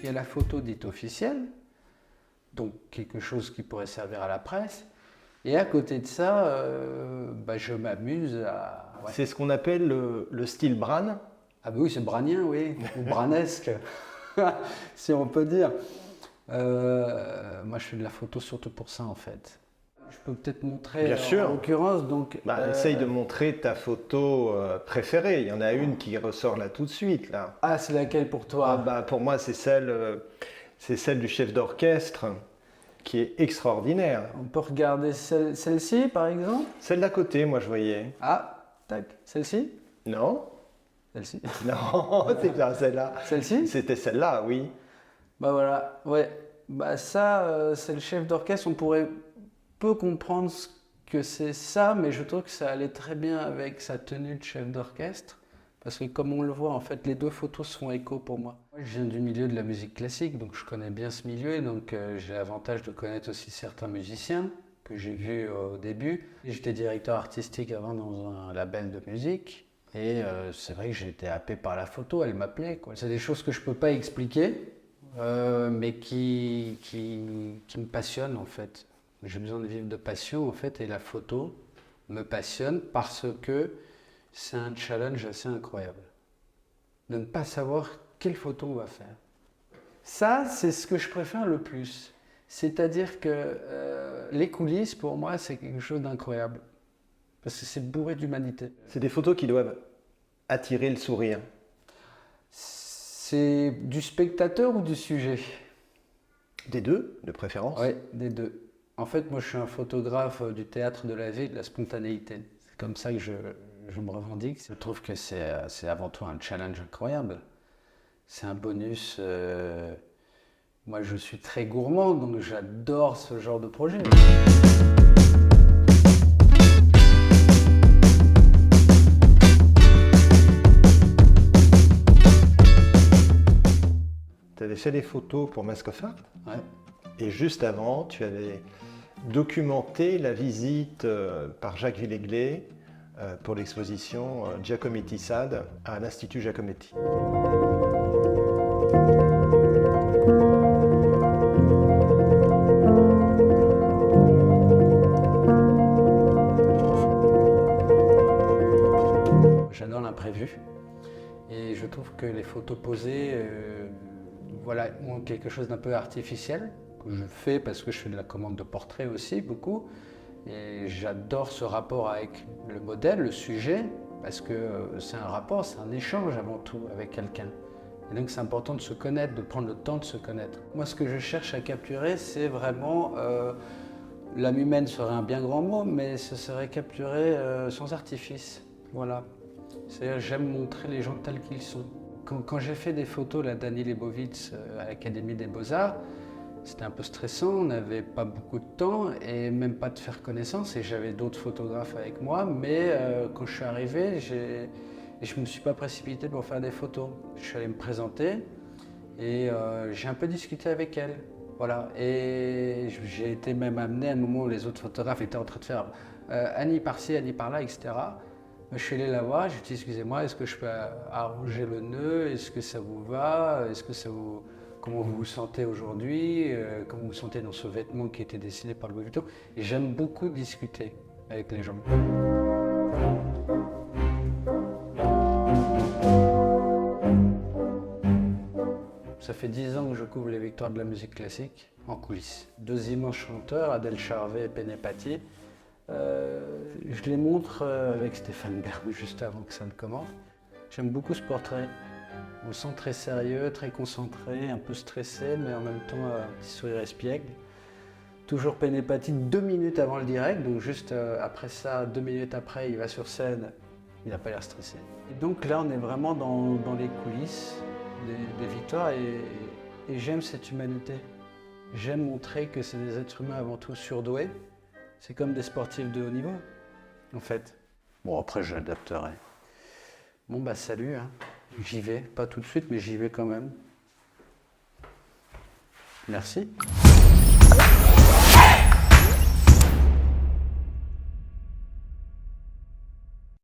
y a la photo dite officielle, donc quelque chose qui pourrait servir à la presse. Et à côté de ça, je m'amuse à... Ouais. C'est ce qu'on appelle le style Bran. Ah bah oui, c'est branien, oui, ou branesque, si on peut dire. Moi, je fais de la photo surtout pour ça, en fait. Je peux peut-être montrer, Bien sûr. En l'occurrence. Donc, essaye de montrer ta photo préférée. Il y en a une qui ressort là tout de suite. Là. Ah, c'est laquelle pour toi? Pour moi, c'est celle du chef d'orchestre qui est extraordinaire. On peut regarder celle-ci, par exemple? Celle d'à côté, moi, je voyais. Ah, tac. Celle-ci? Non. Celle-ci? Non, c'est pas celle-là. Celle-ci? C'était celle-là, oui. Bah voilà, ouais. Bah ça, c'est le chef d'orchestre. On pourrait peu comprendre ce que c'est ça, mais je trouve que ça allait très bien avec sa tenue de chef d'orchestre. Parce que comme on le voit, en fait, les deux photos se font écho pour moi. Moi, je viens du milieu de la musique classique, donc je connais bien ce milieu, et donc j'ai l'avantage de connaître aussi certains musiciens que j'ai vus au début. J'étais directeur artistique avant dans un label de musique, et c'est vrai que j'ai été happé par la photo, elle m'appelait, quoi. C'est des choses que je ne peux pas expliquer, mais qui me passionnent en fait. J'ai besoin de vivre de passion en fait, et la photo me passionne parce que c'est un challenge assez incroyable. De ne pas savoir quelle photo on va faire. Ça, c'est ce que je préfère le plus. C'est-à-dire que les coulisses, pour moi, c'est quelque chose d'incroyable. Parce que c'est bourré d'humanité. C'est des photos qui doivent attirer le sourire. C'est du spectateur ou du sujet? Des deux, de préférence? Oui, des deux. En fait, moi, je suis un photographe du théâtre de la vie, de la spontanéité. C'est comme ça que je me revendique. Je trouve que c'est avant tout un challenge incroyable. C'est un bonus. Moi, je suis très gourmand, donc j'adore ce genre de projet. Tu avais fait des photos pour Mask of Art. Ouais. Et juste avant, tu avais documenté la visite par Jacques Villeglé pour l'exposition Giacometti Sade à l'Institut Giacometti. J'adore l'imprévu et je trouve que les photos posées ont quelque chose d'un peu artificiel que je fais parce que je fais de la commande de portraits aussi beaucoup et j'adore ce rapport avec le modèle, le sujet parce que c'est un rapport, c'est un échange avant tout avec quelqu'un et donc c'est important de se connaître, de prendre le temps de se connaître. Moi ce que je cherche à capturer c'est vraiment l'âme humaine serait un bien grand mot mais ce serait capturé sans artifice, voilà. C'est-à-dire j'aime montrer les gens tels qu'ils sont. Quand j'ai fait des photos d'Annie Leibovitz à l'Académie des Beaux-Arts, c'était un peu stressant, on n'avait pas beaucoup de temps et même pas de faire connaissance et j'avais d'autres photographes avec moi, mais quand je suis arrivé, je ne me suis pas précipité pour faire des photos. Je suis allé me présenter et j'ai un peu discuté avec elle. Voilà. Et j'ai été même amené à un moment où les autres photographes étaient en train de faire Annie par-ci, Annie par-là, etc. Je suis allé la voir, je lui ai dit excusez-moi, est-ce que je peux arranger le nœud, est-ce que ça vous va, comment vous vous sentez aujourd'hui, comment vous vous sentez dans ce vêtement qui était dessiné par Louis Vuitton. Et j'aime beaucoup discuter avec les gens. Ça fait 10 ans que je couvre les victoires de la musique classique en coulisses. Deux immenses chanteurs, Adèle Charvet et Pené Pati. Je les montre avec Stéphane Bern juste avant que ça ne commence. J'aime beaucoup ce portrait. On le sent très sérieux, très concentré, un peu stressé, mais en même temps un petit sourire espiègle. Toujours Pené Pati 2 minutes avant le direct, donc juste après ça, 2 minutes après, il va sur scène, il n'a pas l'air stressé. Et donc là, on est vraiment dans les coulisses des victoires et j'aime cette humanité. J'aime montrer que c'est des êtres humains avant tout surdoués. C'est comme des sportifs de haut niveau, en fait. Bon, après, je l'adapterai. Bon, bah, salut, hein. J'y vais. Pas tout de suite, mais j'y vais quand même. Merci.